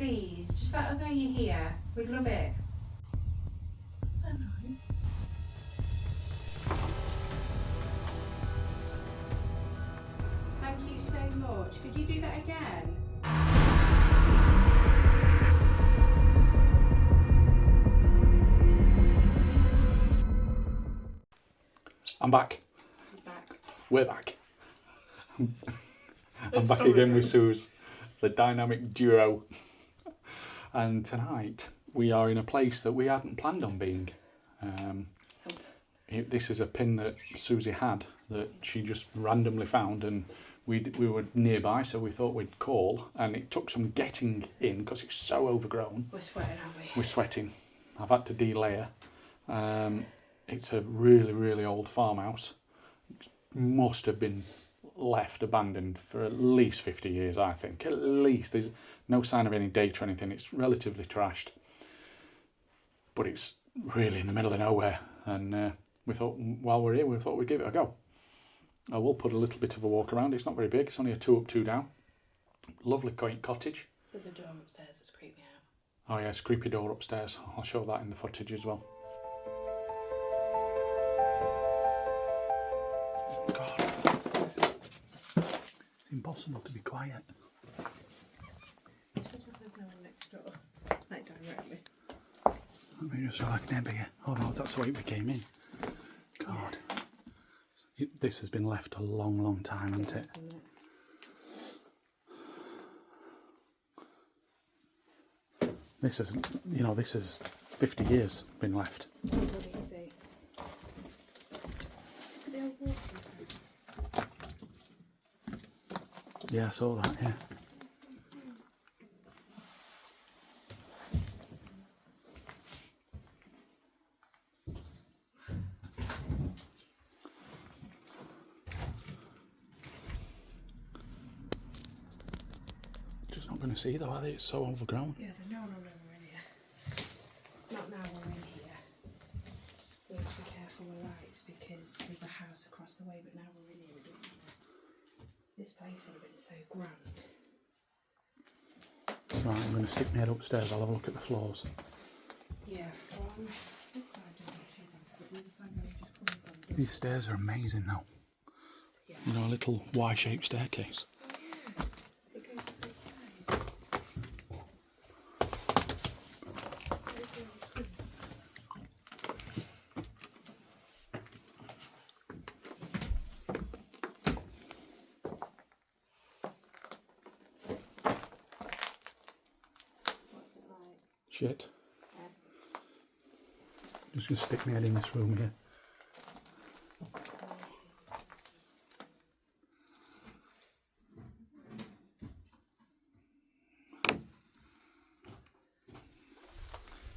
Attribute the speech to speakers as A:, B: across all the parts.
A: please. Just let us know you're here. We'd love it. So nice. Thank you so much. Could you do that again?
B: I'm back.
A: He's back.
B: We're back. I'm back again with Suze, the dynamic duo. And tonight we are in a place that we hadn't planned on being. This is a pin that Susie had that she just randomly found, and we were nearby, so we thought we'd call. And it took some getting in because it's so overgrown.
A: We're sweating, aren't we?
B: We're sweating. I've had to delayer. It's a really, really old farmhouse. It must have been left abandoned for at least 50 years, I think. At least. There's no sign of any date or anything. It's relatively trashed. But it's really in the middle of nowhere. And we thought, while we're here, we thought we'd give it a go. I will put a little bit of a walk around. It's not very big. It's only a 2 up, 2 down. Lovely quaint cottage.
A: There's a door upstairs that's creeped me out.
B: Oh yeah, it's a creepy door upstairs. I'll show that in the footage as well. God. It's impossible to be quiet.
A: There's no one next door. Like directly.
B: Let me just so I can never hear. Oh no, that's the way we came in. God. This has been left a long, long time, hasn't it? This is, this is 50 years been left.
A: Easy. The old wallpaper.
B: Yeah, I saw that, yeah. Just not going to see though, are they? It's so overgrown.
A: Yeah, there's no one over in here. Not now we're in here. We have to be careful with lights because there's a house across the way, but now we're in here, it doesn't matter. This place would have been so grand.
B: Right, I'm going to stick my head upstairs. I'll have a look at the floors.
A: Yeah, from this side doesn't actually bad, but the other side where we've just come from.
B: These stairs are amazing though.
A: Yeah.
B: A little Y-shaped staircase.
A: Oh yeah, it goes to both sides. What's it like?
B: Shit.
A: Yeah.
B: Just going to stick my head in this room here.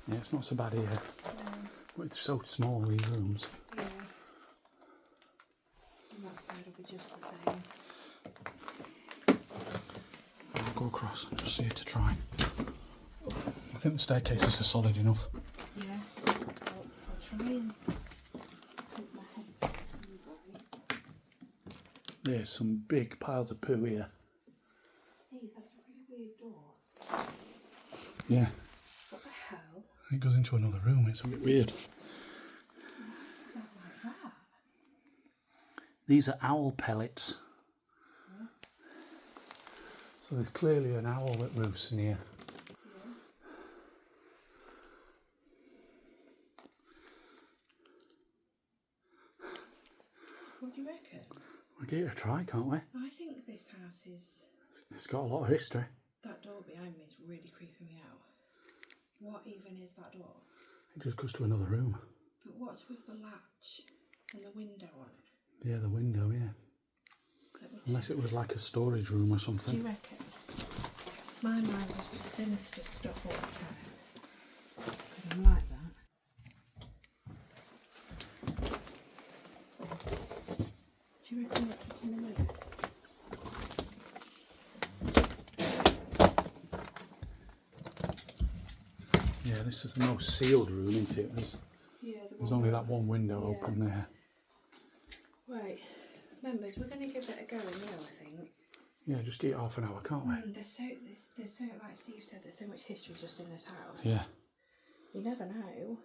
B: Yeah, it's not so bad here. But it's so small, these rooms.
A: Yeah. And that side will be just the same.
B: I'll go across and just see it to try. I think the staircases are solid enough.
A: Yeah. I'll try and put my head back to you guys.
B: There's some big piles of poo here.
A: Steve, that's a really weird door.
B: Yeah.
A: What the hell?
B: It goes into another room. It's a bit weird.
A: It's not like that.
B: These are owl pellets.
A: Yeah.
B: So there's clearly an owl that roosts in here.
A: Yeah. What do you reckon?
B: We'll give it a try, can't we?
A: I think this house is...
B: It's got a lot of history.
A: That door behind me is really creeping me out. What even is that door?
B: It just goes to another room.
A: But what's with the latch and the window on it?
B: Yeah, the window, yeah. Unless it was like a storage room or
A: Do
B: something.
A: you reckon? My mind was to sinister stuff all the time. Because I'm like that. Do you reckon it's in the way?
B: Yeah, this is the most sealed room, isn't it? There's only that one window open there.
A: Right, members, we're going to give it a go in here, I think.
B: Yeah, just eat half an hour, can't we?
A: There's so, like Steve said, there's so much history just in this house.
B: Yeah.
A: You never know.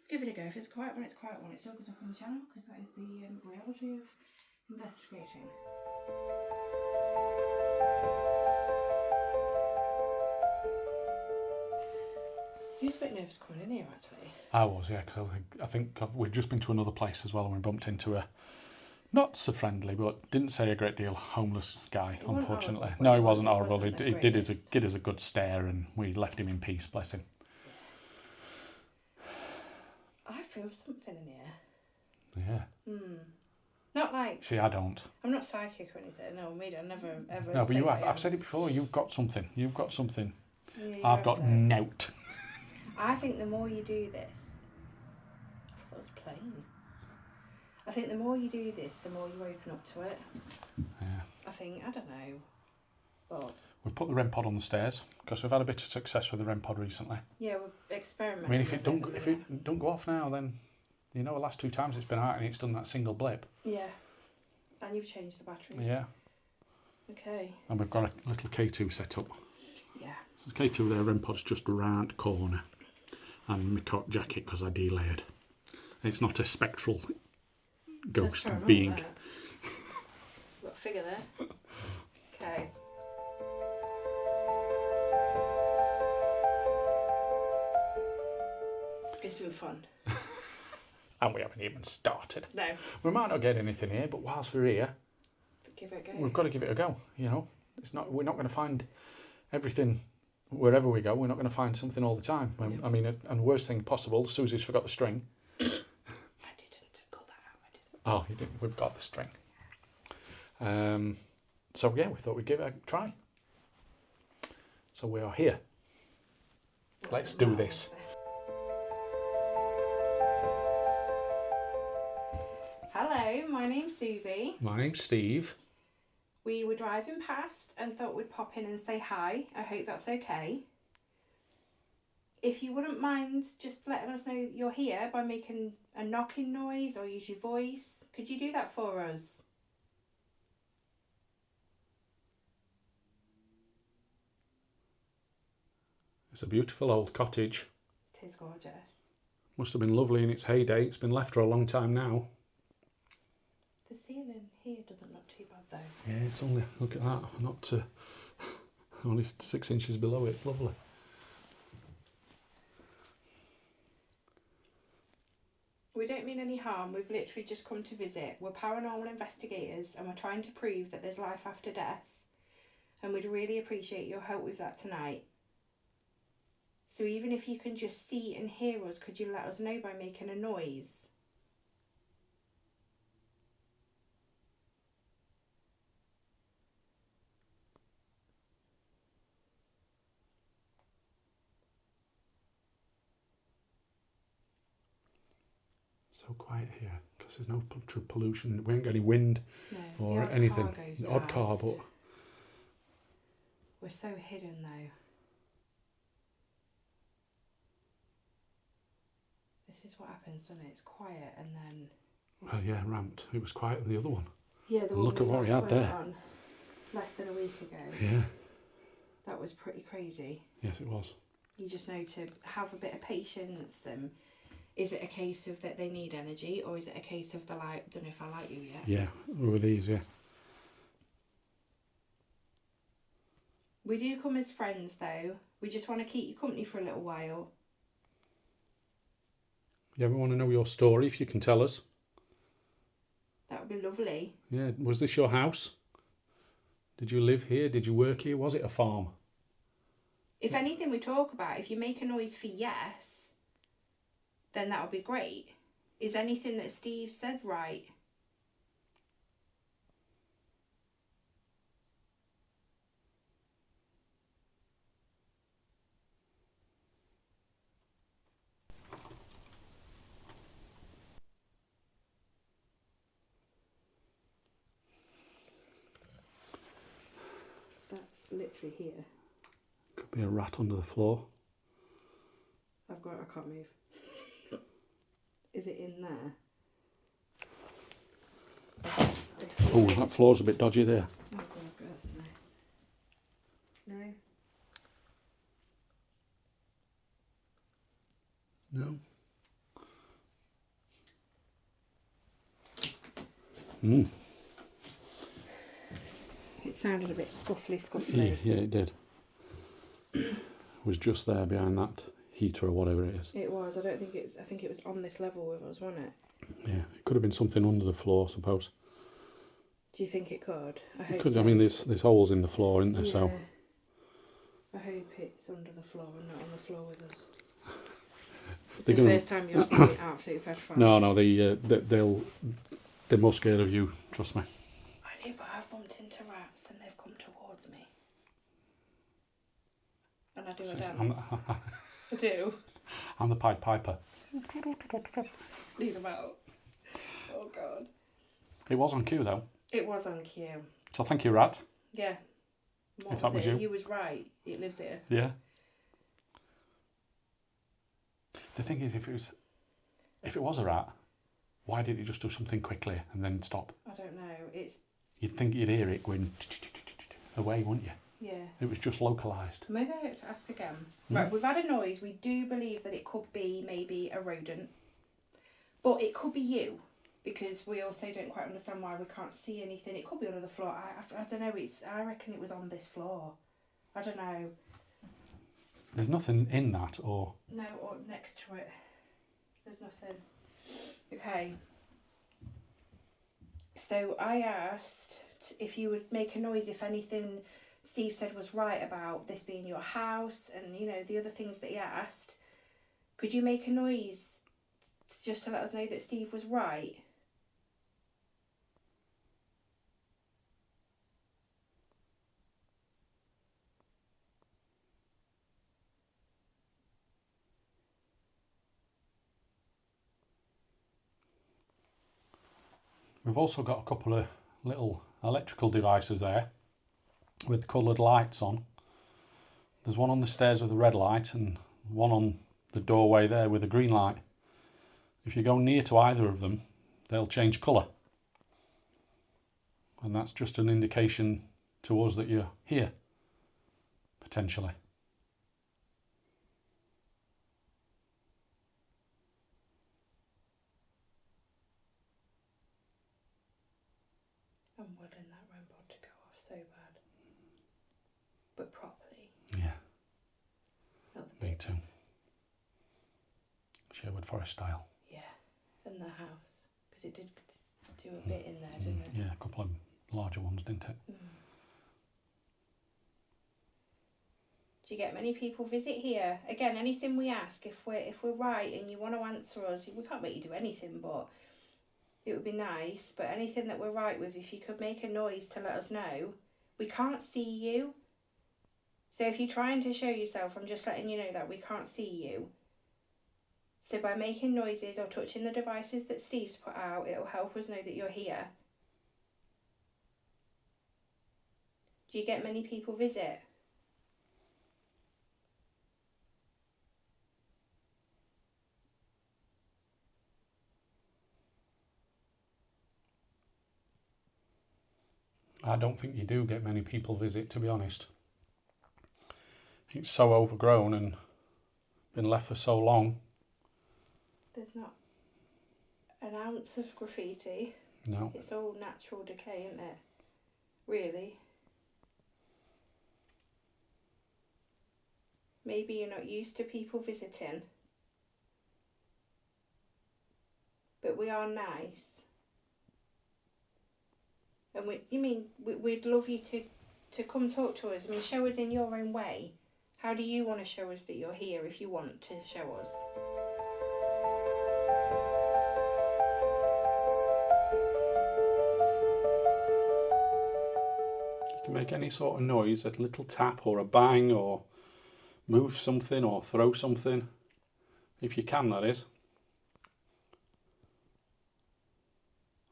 A: Give it a go. If it's a quiet one, it's a quiet one. It still goes up on the channel because that is the reality of investigating. You was a bit nervous coming in here, actually.
B: I was, yeah, because I think we'd just been to another place as well, and we bumped into a not so friendly, but didn't say a great deal, homeless guy, unfortunately. No, he wasn't horrible. He did us a good stare, and we left him in peace, bless him.
A: I feel something in here.
B: Yeah.
A: Not like...
B: See, I don't.
A: I'm not psychic or anything. No, me, I never ever...
B: No, but you have. I've said it before. You've got something. You've got something.
A: Yeah,
B: I've got nout.
A: I think the more you do this... I thought that was a plane. I think the more you do this, the more you open up to it.
B: Yeah.
A: I think, I don't know. But...
B: We've put the REM pod on the stairs because we've had a bit of success with the REM pod recently.
A: Yeah, we're experimenting.
B: I mean, if it don't go off now, then you know the last 2 times it's been out and it's done that single blip.
A: Yeah, and you've changed the batteries.
B: Yeah.
A: Okay.
B: And we've got a little K2 set up.
A: Yeah.
B: So K2 there, REM pod's just round corner, and my coat jacket because I delayed. It's not a spectral ghost being.
A: Got a figure there. Okay. It's been fun.
B: And we haven't even started.
A: No.
B: We might not get anything here, but whilst we're here,
A: Give it a go.
B: we've got to give it a go. You know, we're not going to find everything wherever we go. We're not going to find something all the time.
A: No.
B: I mean, and worst thing possible, Susie's forgot the string.
A: I didn't cut that out. I didn't.
B: Oh, you didn't. We've got the string. So yeah, we thought we'd give it a try. So we are here. Let's do this.
A: Hello, my name's Susie.
B: My name's Steve.
A: We were driving past and thought we'd pop in and say hi. I hope that's okay. If you wouldn't mind just letting us know that you're here by making a knocking noise or use your voice, could you do that for us?
B: It's a beautiful old cottage.
A: It is gorgeous.
B: Must have been lovely in its heyday. It's been left for a long time now.
A: The ceiling here doesn't look too bad though.
B: Yeah, it's only, look at that, not only 6 inches below it. It's lovely.
A: We don't mean any harm. We've literally just come to visit. We're paranormal investigators and we're trying to prove that there's life after death. And we'd really appreciate your help with that tonight. So even if you can just see and hear us, could you let us know by making a noise?
B: So quiet here because there's no pollution. We ain't got any wind or anything. The odd car, but
A: we're so hidden though. This is what happens, doesn't it? It's quiet and then...
B: Well, yeah, ramped. It was quiet than the other one.
A: Yeah, the one
B: look at what we had there.
A: On less than a week ago.
B: Yeah.
A: That was pretty crazy.
B: Yes, it was.
A: You just know to have a bit of patience. And is it a case of that they need energy, or is it a case of the light? Don't know if I like you yet.
B: Yeah, over these, yeah.
A: We do come as friends, though. We just want to keep you company for a little while.
B: Yeah, we want to know your story, if you can tell us.
A: That would be lovely.
B: Yeah, was this your house? Did you live here? Did you work here? Was it a farm?
A: If anything we talk about, if you make a noise for yes, then that would be great. Is anything that Steve said right? That's literally here.
B: Could be a rat under the floor.
A: I can't move. Is it in there?
B: Oh, that floor's a bit dodgy there.
A: Oh, God, No.
B: No. Mm.
A: It sounded a bit scuffly.
B: Yeah, it did. It was just there behind that heater or whatever it is.
A: It was. I think it was on this level with us, wasn't it?
B: Yeah, it could have been something under the floor, I suppose.
A: Do you think it could? I hope
B: It could.
A: so.
B: I mean, there's holes in the floor, isn't there?
A: Yeah.
B: So
A: I hope it's under the floor and not on the floor with us. It's
B: They're
A: the
B: gonna-
A: first time you've seen me absolutely petrified.
B: no, they're more scared of you. Trust me.
A: I know, but I've bumped into rats and they've come towards me. And I do a dance. I do.
B: I'm the Pied Piper.
A: Leave them out. Oh God.
B: It was on cue though.
A: It was on cue.
B: So thank you, Rat.
A: Yeah. What
B: If that was
A: it?
B: you.
A: You was right. It lives here.
B: Yeah. The thing is, if it was a rat, why did it just do something quickly and then stop?
A: I don't know. It's
B: You'd think you'd hear it going away, wouldn't you?
A: yeah.
B: It was just localised.
A: Maybe I have to ask again. Right, we've had a noise. We do believe that it could be maybe a rodent, but it could be you, because we also don't quite understand why we can't see anything. It could be under the floor. I don't know. I reckon it was on this floor. I don't know.
B: There's nothing in that, or
A: No, or next to it. There's nothing. Okay. So I asked if you would make a noise if anything Steve said was right about this being your house, and you know the other things that he asked. Could you make a noise just to let us know that Steve was right?
B: we've also got a couple of little electrical devices there with coloured lights on. There's one on the stairs with a red light and one on the doorway there with a green light. If you go near to either of them, they'll change colour. And that's just an indication to us that you're here, potentially.
A: I'm willing that robot to go off so bad, but properly.
B: Yeah,
A: Not the
B: me
A: bits.
B: too. Sherwood Forest style.
A: Yeah, and the house, because it did do a bit in there, didn't it?
B: Yeah, a couple of larger ones, didn't it?
A: Mm. Do you get many people visit here? Again, anything we ask, if we're right and you want to answer us, we can't make you do anything, but it would be nice. But anything that we're right with, if you could make a noise to let us know. We can't see you. So if you're trying to show yourself, I'm just letting you know that we can't see you. So by making noises or touching the devices that Steve's put out, it'll help us know that you're here. Do you get many people visit?
B: I don't think you do get many people visit, to be honest. It's so overgrown and been left for so long.
A: There's not an ounce of graffiti.
B: No.
A: It's all natural decay, isn't it? Really. Maybe you're not used to people visiting. But we are nice. And we'd love you to come talk to us. I mean, show us in your own way. How do you want to show us that you're here if you want to show us?
B: You can make any sort of noise, a little tap or a bang, or move something or throw something. If you can, that is.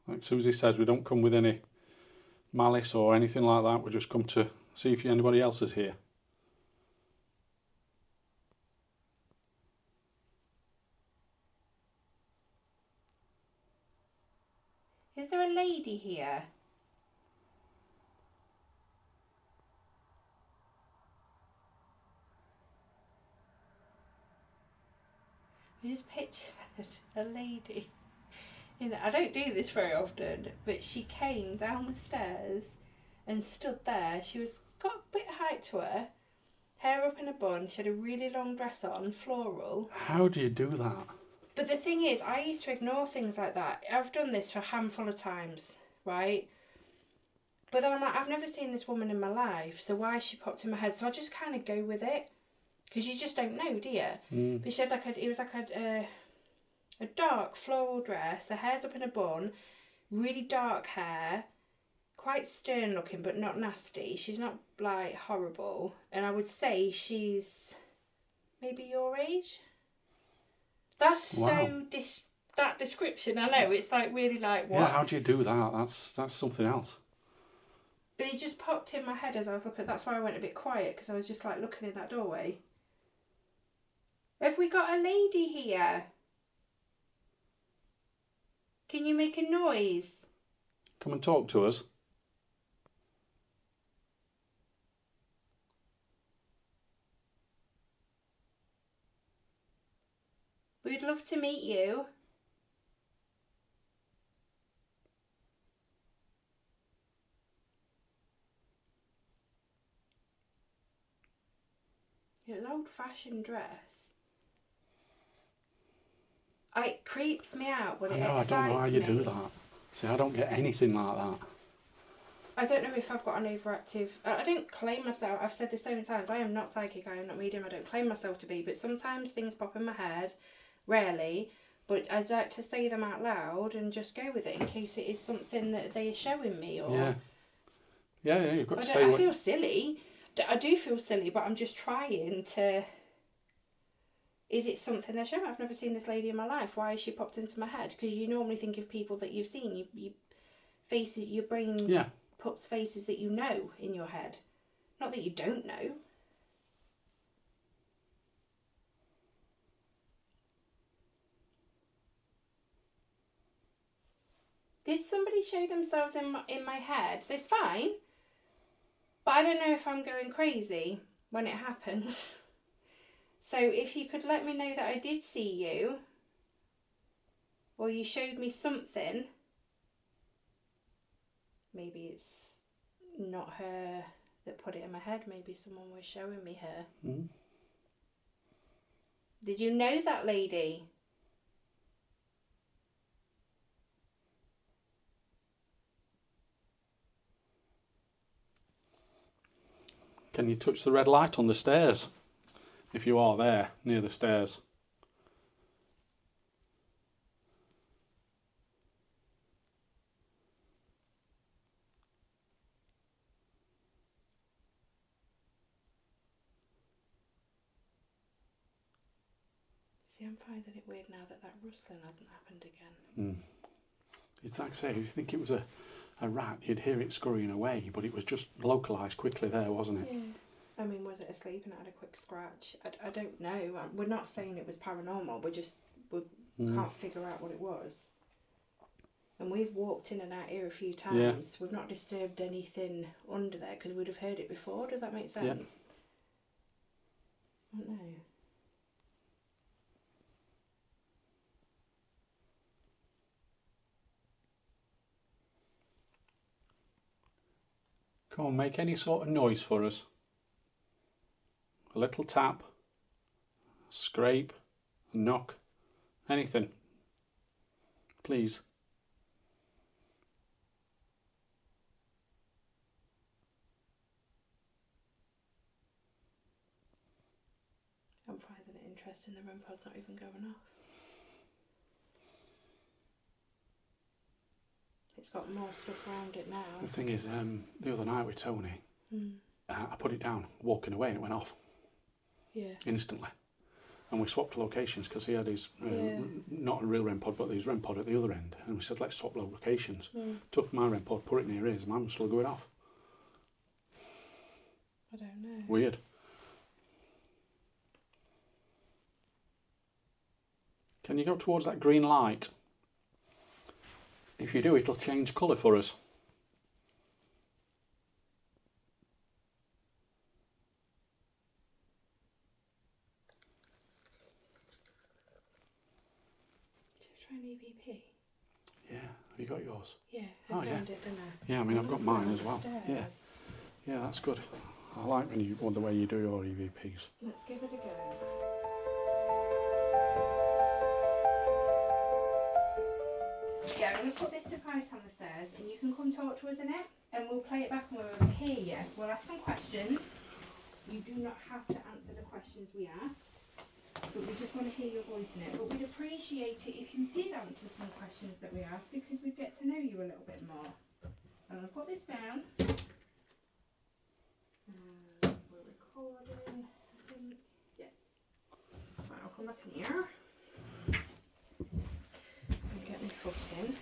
B: Like Susie says, we don't come with any malice or anything like that. We just come to see if anybody else is here.
A: Is there a lady here? You just pictured a lady. You know, I don't do this very often, but she came down the stairs and stood there. She got a bit of height to her, hair up in a bun. She had a really long dress on, floral.
B: How do you do that?
A: But the thing is, I used to ignore things like that. I've done this for a handful of times, right? But then I'm like, I've never seen this woman in my life, so why she popped in my head? So I just kind of go with it, because you just don't know, do you? But she had a dark floral dress, the hair's up in a bun, really dark hair, quite stern looking but not nasty. She's not like horrible, and I would say she's maybe your age. That's
B: wow.
A: That description, I know, it's like really like what?
B: Yeah, how do you do that? That's something else.
A: But it just popped in my head as I was looking. That's why I went a bit quiet, because I was just like looking in that doorway. Have we got a lady here? Can you make a noise?
B: Come and talk to us.
A: We'd love to meet you. It's an old-fashioned dress. It creeps me out, but it excites me.
B: I don't know how you do that. See, I don't get anything like that.
A: I don't know if I've got an overactive... I don't claim myself... I've said this so many times. I am not psychic. I am not medium. I don't claim myself to be. But sometimes things pop in my head. Rarely. But I'd like to say them out loud and just go with it in case it is something that they are showing me. Or
B: Yeah, you've got to say what...
A: I feel silly. I do feel silly, but I'm just trying to... Is it something they're showing? I've never seen this lady in my life. Why has she popped into my head? Because you normally think of people that you've seen. Your brain puts faces that you know in your head. Not that you don't know. Did somebody show themselves in my head? That's fine. But I don't know if I'm going crazy when it happens. So if you could let me know that I did see you, or you showed me something, maybe it's not her that put it in my head, maybe someone was showing me her. Did you know that lady?
B: Can you touch the red light on the stairs? If you are there, near the stairs.
A: See, I'm finding it weird now that rustling hasn't happened again.
B: It's like I say, if you think it was a rat, you'd hear it scurrying away, but it was just localised quickly there, wasn't it?
A: Yeah. I mean, was it asleep and it had a quick scratch? I don't know. We're not saying it was paranormal. We can't figure out what it was. And we've walked in and out here a few times. Yeah. We've not disturbed anything under there because we'd have heard it before. Does that make sense?
B: Yeah.
A: I don't know.
B: Come on, make any sort of noise for us. A little tap, a scrape, a knock, anything. Please.
A: I'm finding it interesting. The REM pod's not even going off. It's got more stuff around it now.
B: The thing is, the other night with Tony, I put it down, walking away, and it went off.
A: Yeah.
B: Instantly. And we swapped locations because he had his, not a real REM pod, but his REM pod at the other end. And we said, let's swap locations. Took my REM pod, put it near his, and mine was still going off.
A: I don't know.
B: Weird. Can you go towards that green light? If you do, it'll change colour for us.
A: try an EVP?
B: Yeah, have you got yours?
A: Yeah, I
B: Oh,
A: found
B: yeah.
A: it, didn't I?
B: Yeah, I mean, I've got mine as well.
A: Upstairs.
B: Yeah, yeah, that's good. I like when the way you do your EVPs.
A: Let's give it a go. Yeah, I'm going to put this device on the stairs and you can come talk to us in it and we'll play it back and we'll hear you. We'll ask some questions. You do not have to answer the questions we ask, but we just want to hear your voice in it. But we'd appreciate it if you did answer some questions that we asked because we'd get to know you a little bit more. I'm going to put this down. We're recording, I think. Yes. Right, I'll come back in here. And get my foot in.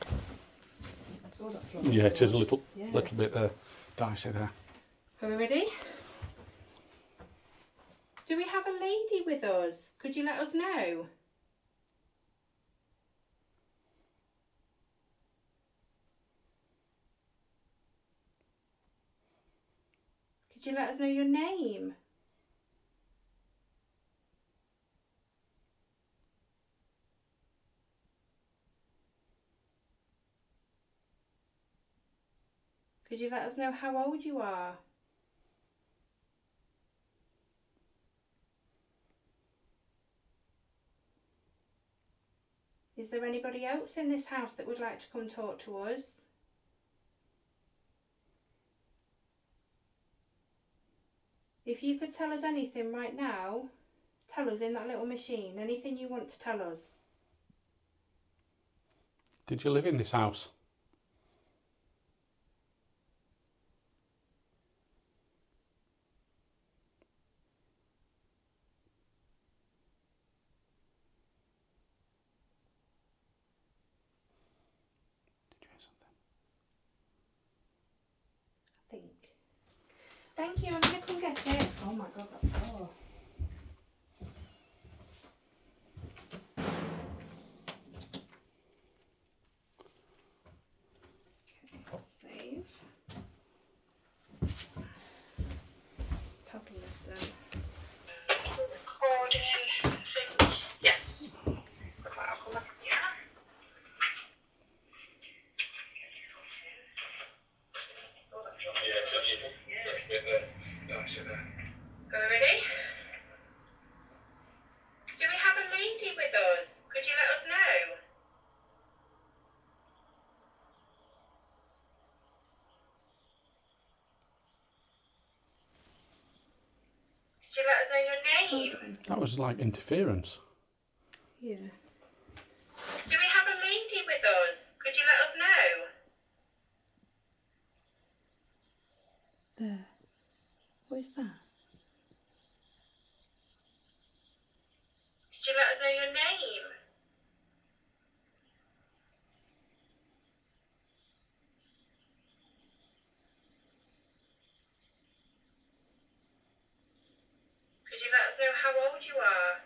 A: Oh, that floor.
B: Yeah, it is a little
A: Yeah.
B: bit dicey there.
A: Are we ready? Do we have a lady with us? Could you let us know? Could you let us know your name? Could you let us know how old you are? Is there anybody else in this house that would like to come talk to us? If you could tell us anything right now, tell us in that little machine, anything you want to tell us.
B: Did you live in this house? Did you hear something?
A: I think. Thank you, I'm going to come get it. Oh my god, that's floor. Okay, save. Let's have a listen.
C: Recording. Yes. Right, I'll come back here. Are we ready? Do we have a lady with us? Could you let us know? Could you let us know your name?
A: Hold on.
B: That was like interference.
A: Yeah.
C: Do we have a lady with us? Could you let us know?
A: There. What is that?
C: Could you let us know your name? Could you let us know how old you are?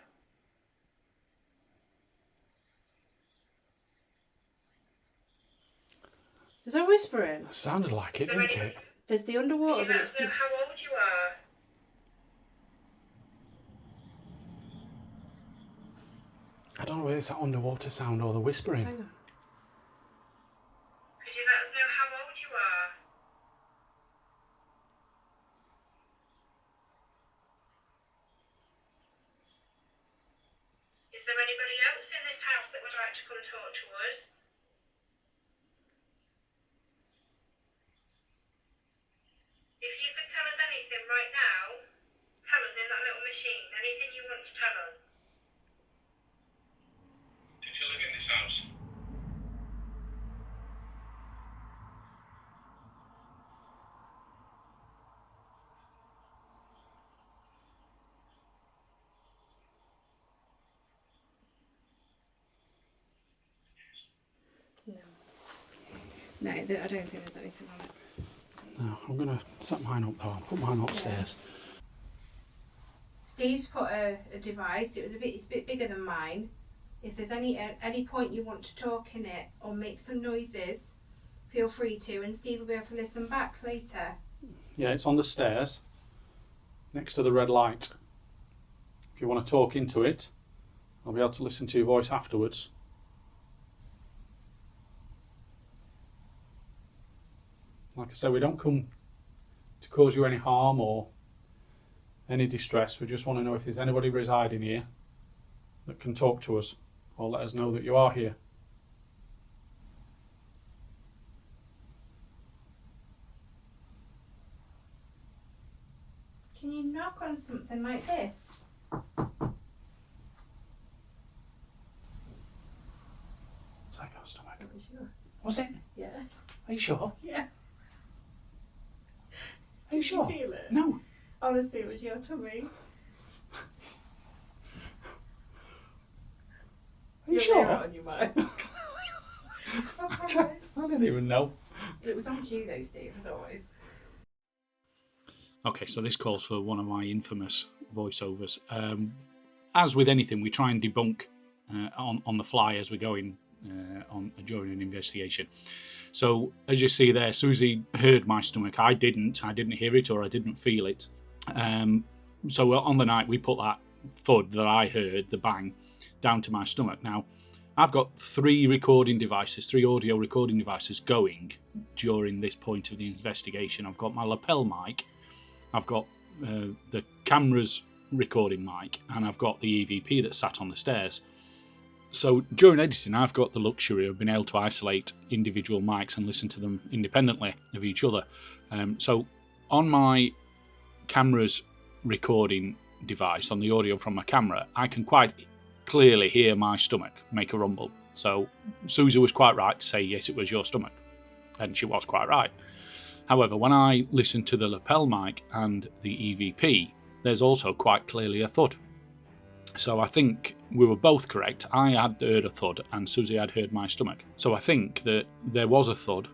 A: Is that whispering?
B: Sounded like it, didn't it?
A: There's the underwater,
C: Could
A: but
C: you let
A: it's
C: us know how old you are?
B: I don't know whether it's that underwater sound or the whispering.
A: hang on.
C: Could you let us know how old you are? Is there anybody else in this house that would like to come talk to us? If you could tell us anything right now, tell us in that little machine. Anything you want to tell us. Did you live in this house?
A: No. No, I don't think there's anything on it.
B: No, I'm going to set mine up though. I'll put mine upstairs.
A: Steve's put a device. It's a bit bigger than mine. If there's any point you want to talk in it or make some noises, feel free to, and Steve will be able to listen back later.
B: Yeah, it's on the stairs, next to the red light. If you want to talk into it, I'll be able to listen to your voice afterwards. Like I said, we don't come to cause you any harm or any distress. We just want to know if there's anybody residing here that can talk to us or let us know that you are here.
A: Can you knock on something like this?
B: It's like your stomach.
A: It was yours.
B: Was it?
A: Yeah.
B: Are you sure?
A: Yeah.
B: Are you sure?
A: Did you feel it?
B: No.
A: Honestly, it was your tummy.
B: Are you sure?
A: On your mind. I promise.
B: I didn't even know.
A: It was on cue though, Steve, as always.
B: Okay, so this calls for one of my infamous voiceovers. As with anything, we try and debunk on the fly as we're going during an investigation. So, as you see there, Susie heard my stomach. I didn't hear it or I didn't feel it. So on the night, we put that thud that I heard, the bang, down to my stomach. Now, I've got three audio recording devices going during this point of the investigation. I've got my lapel mic, I've got the camera's recording mic, and I've got the EVP that sat on the stairs. So during editing, I've got the luxury of being able to isolate individual mics and listen to them independently of each other. So on my camera's recording device, on the audio from my camera, I can quite clearly hear my stomach make a rumble. So Susie was quite right to say, yes, it was your stomach. And she was quite right. However, when I listen to the lapel mic and the EVP, there's also quite clearly a thud. So I think we were both correct. I had heard a thud and Susie had heard my stomach. So I think that there was a thud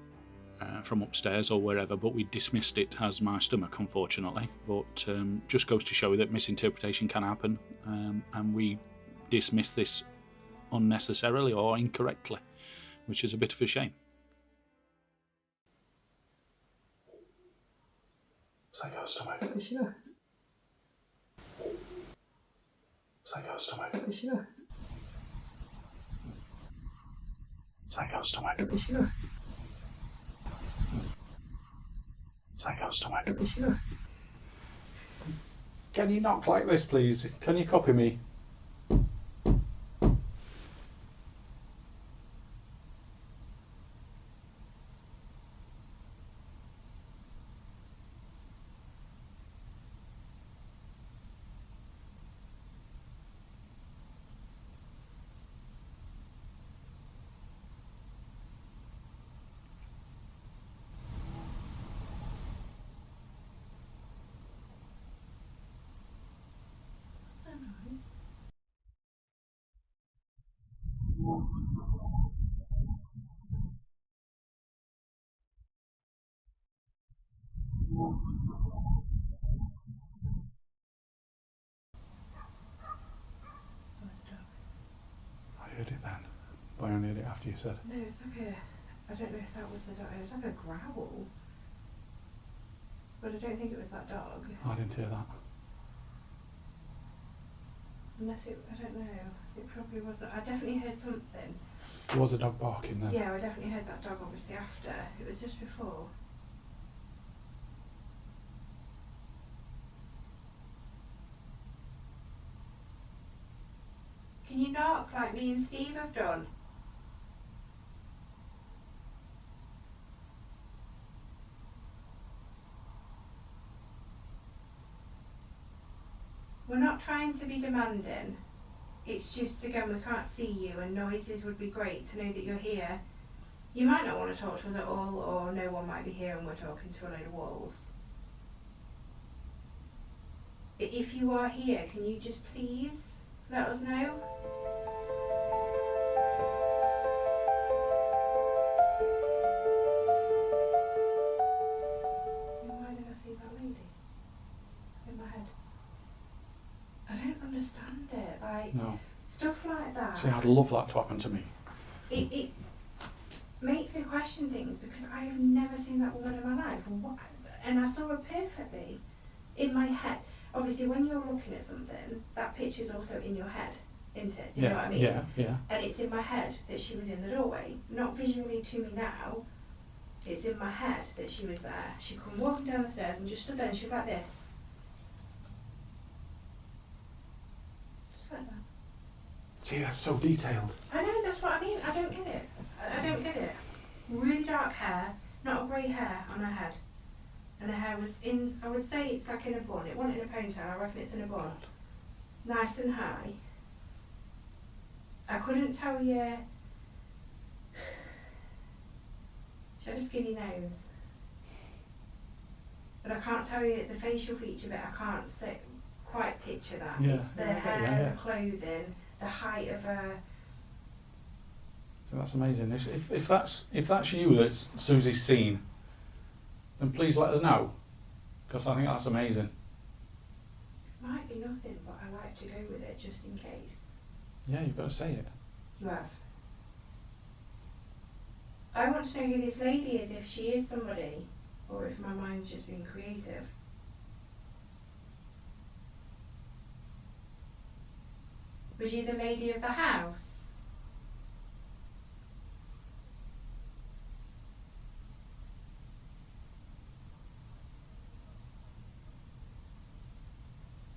B: from upstairs or wherever, but we dismissed it as my stomach, unfortunately. But just goes to show that misinterpretation can happen, and we dismissed this unnecessarily or incorrectly, which is a bit of a shame. It's like your stomach.
A: It was yours.
B: It's like your stomach.
A: It was yours.
B: It's like your stomach.
A: It was yours.
B: It's like your stomach.
A: It was yours.
B: Can you knock like this, please? Can you copy me?
A: So nice. That was a dog.
B: I heard it then, but I only heard it after you said.
A: No, it's like I don't know if that was the dog. It was like a growl. But I don't think it was that dog.
B: I didn't hear that.
A: Unless it, I don't know. It probably wasn't. I definitely heard something.
B: There was a dog barking then.
A: Yeah, I definitely heard that dog obviously after. It was just before. Can you knock like me and Steve have done? We're not trying to be demanding. It's just, again, we can't see you and noises would be great to know that you're here. You might not want to talk to us at all, or no one might be here and we're talking to a load of walls. If you are here, can you just please let us know? Why did I see that lady in my head? I don't understand it. Like,
B: No.
A: stuff like that.
B: See, I'd love that to happen to me.
A: It makes me question things because I've never seen that woman in my life. And I saw her perfectly in my head. Obviously, when you're looking at something, that picture's also in your head, isn't it? Do you know what I mean?
B: Yeah.
A: And it's in my head that she was in the doorway. Not visually to me now, it's in my head that she was there. She come walking down the stairs and just stood there and she was like this. Just like that.
B: See, that's so detailed.
A: I know, that's what I mean. I don't get it. I don't get it. Really dark hair, not a grey hair on her head. And her hair was in, I would say it's like in a bun. It wasn't in a ponytail, I reckon it's in a bun. Nice and high. I couldn't tell you. She had a skinny nose. But I can't tell you the facial feature bit. I can't quite picture that.
B: Yeah,
A: It's the
B: yeah, I get you,
A: hair,
B: yeah.
A: the clothing, the height of her.
B: So that's amazing. If that's you that Susie's seen, then please let us know, because I think that's amazing.
A: Might be nothing, but I like to go with it just in case.
B: Yeah, you've got to say it.
A: You have. I want to know who this lady is, if she is somebody, or if my mind's just being creative. Was you the lady of the house?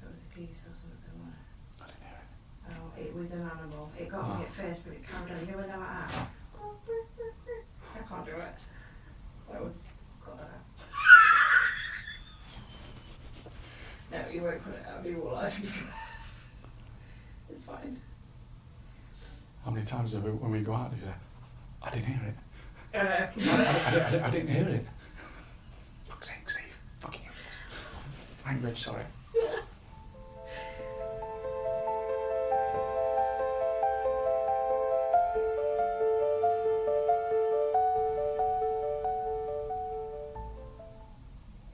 A: That was a goose or something, wasn't it?
B: I didn't hear it.
A: Oh, it was an animal. It got me at first, but it carried on. You know when they're like that? I can't do it. That was... cut that out. No, you won't put it out. You will actually. It's fine.
B: How many times have we, when we go out, do you say, I didn't hear it. I didn't hear it. Fuck's sake, Steve. Fucking idiots. Language, sorry.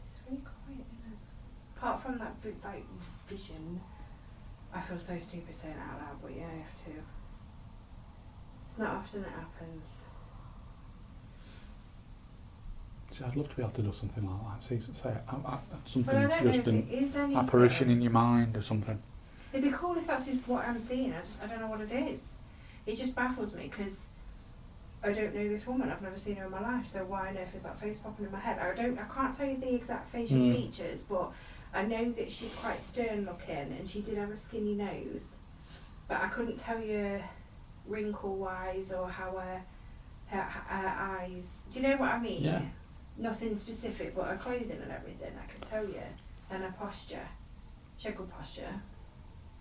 A: It's really quiet, isn't it? Apart from that like vision, I feel so stupid saying it out loud, but yeah, I have to. It's not often it happens.
B: See, I'd love to be able to do something like that. See, say something
A: But I don't know
B: just
A: if
B: an
A: it is anything.
B: apparition in your mind or something.
A: It'd be cool if that's just what I'm seeing. I don't know what it is. It just baffles me because I don't know this woman. I've never seen her in my life. So why on earth is that face popping in my head? I can't tell you the exact facial features, but I know that she's quite stern looking and she did have a skinny nose. But I couldn't tell you wrinkle wise or how her eyes. Do you know what I mean?
B: Yeah.
A: Nothing specific, but her clothing and everything. I could tell you, and her posture. She had good posture.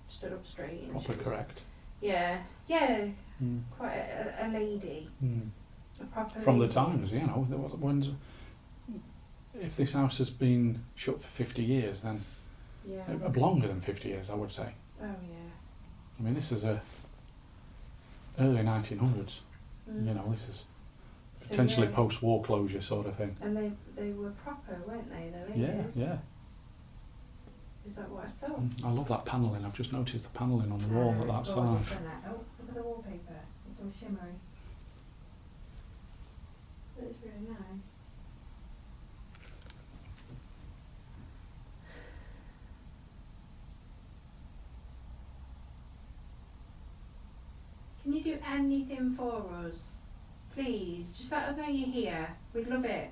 A: Stood up straight. And
B: Proper
A: she was,
B: correct.
A: Yeah, quite a lady. A proper
B: From
A: lady.
B: the times, you know, when's, if this house has been shut for 50 years, then
A: Yeah.
B: longer than 50 years, I would say.
A: Oh yeah.
B: I mean, this is a early 1900s. You know, this is
A: So,
B: potentially
A: yeah.
B: post-war closure sort of thing.
A: And they were proper, weren't they? The
B: Yeah,
A: ladies.
B: yeah.
A: Is that what I saw?
B: I love that panelling. I've just noticed the panelling on the wall at that
A: It's
B: side.
A: gorgeous, isn't it? Oh, look at the wallpaper. It's all shimmery. It's really nice. Can you do anything for us? Please, just let us know you're here. We'd love it.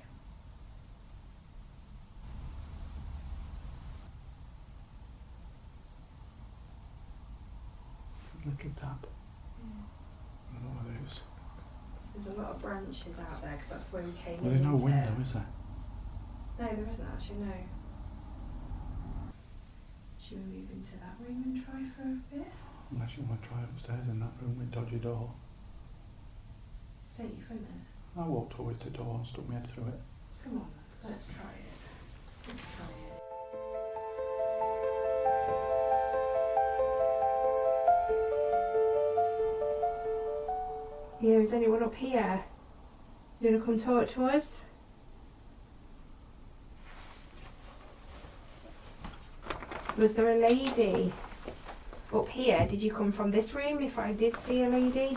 B: Little tap. I don't know what it is.
A: There's a lot of branches out there because that's where we came
B: Well,
A: in.
B: there's no
A: isn't it?
B: window, is there?
A: No, there isn't actually, no. Should we move into that room and try for a bit?
B: Unless you want to try upstairs in that room with dodgy door.
A: Safe, isn't it?
B: I walked always to the door and stuck my head through it.
A: Come on, let's try it. Let's try it. Yeah, is anyone up here? You wanna come talk to us? Was there a lady up here? Did you come from this room if I did see a lady?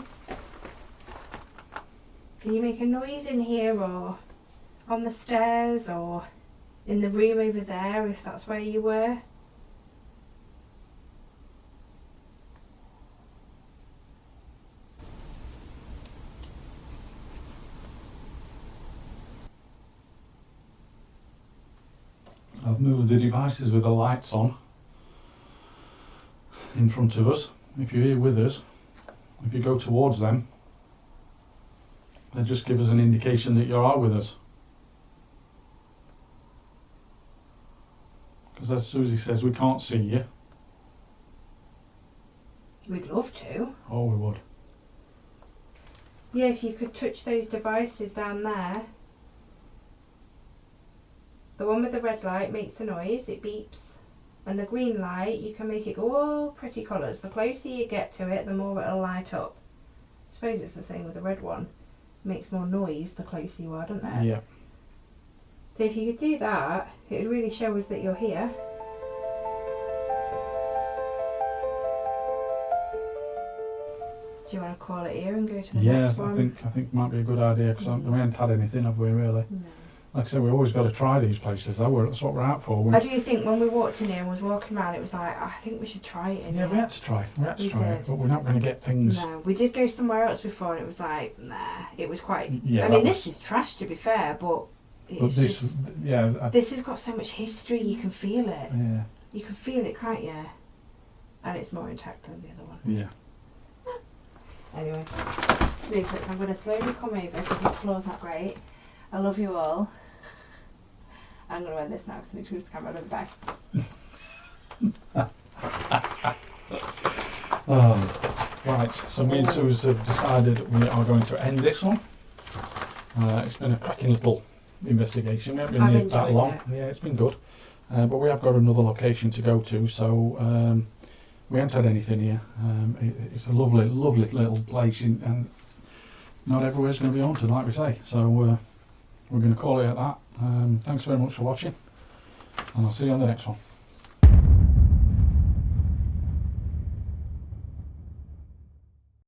A: Can you make a noise in here or on the stairs or in the room over there if that's where you were?
B: move the devices with the lights on in front of us. If you're here with us, if you go towards them, they just give us an indication that you are with us. Because as Susie says, we can't see you.
A: We'd love to.
B: Oh, we would.
A: Yeah, if you could touch those devices down there. The one with the red light makes a noise, it beeps. And the green light, you can make it go all pretty colours. The closer you get to it, the more it'll light up. I suppose it's the same with the red one. It makes more noise the closer you are, doesn't it?
B: Yeah.
A: So if you could do that, it would really show us that you're here. Do you want to call it here and go to the next one?
B: I think it might be a good idea because we haven't had anything, have we, really?
A: No.
B: Like I said, we've always got to try these places, though. That's what we're out for.
A: I do think when we walked in here and was walking around, it was like, I think we should try it in
B: Yeah,
A: here.
B: we had to try. We had to try it,
A: did.
B: but we're not going to get things.
A: No, we did go somewhere else before and it was like, nah, it was quite...
B: Yeah,
A: I mean, this is trash to be fair, but
B: But
A: it's
B: this,
A: just...
B: yeah,
A: This has got so much history, you can feel it.
B: yeah,
A: You can feel it, can't you? And it's more intact than the other one.
B: yeah.
A: Anyway, really quick, I'm going to slowly come over because this floor's not great. I love you all. I'm going to end this now because I need to move this camera over the back.
B: Right, so me and Suze have decided we are going to end this one. It's been a cracking little investigation. We haven't been here that long. Yeah, it's been good. But we have got another location to go to, so we haven't had anything here. It's a lovely, lovely little place, and not everywhere's going to be haunted, like we say. So we're going to call it at that. Thanks very much for watching, and I'll see you on the next one.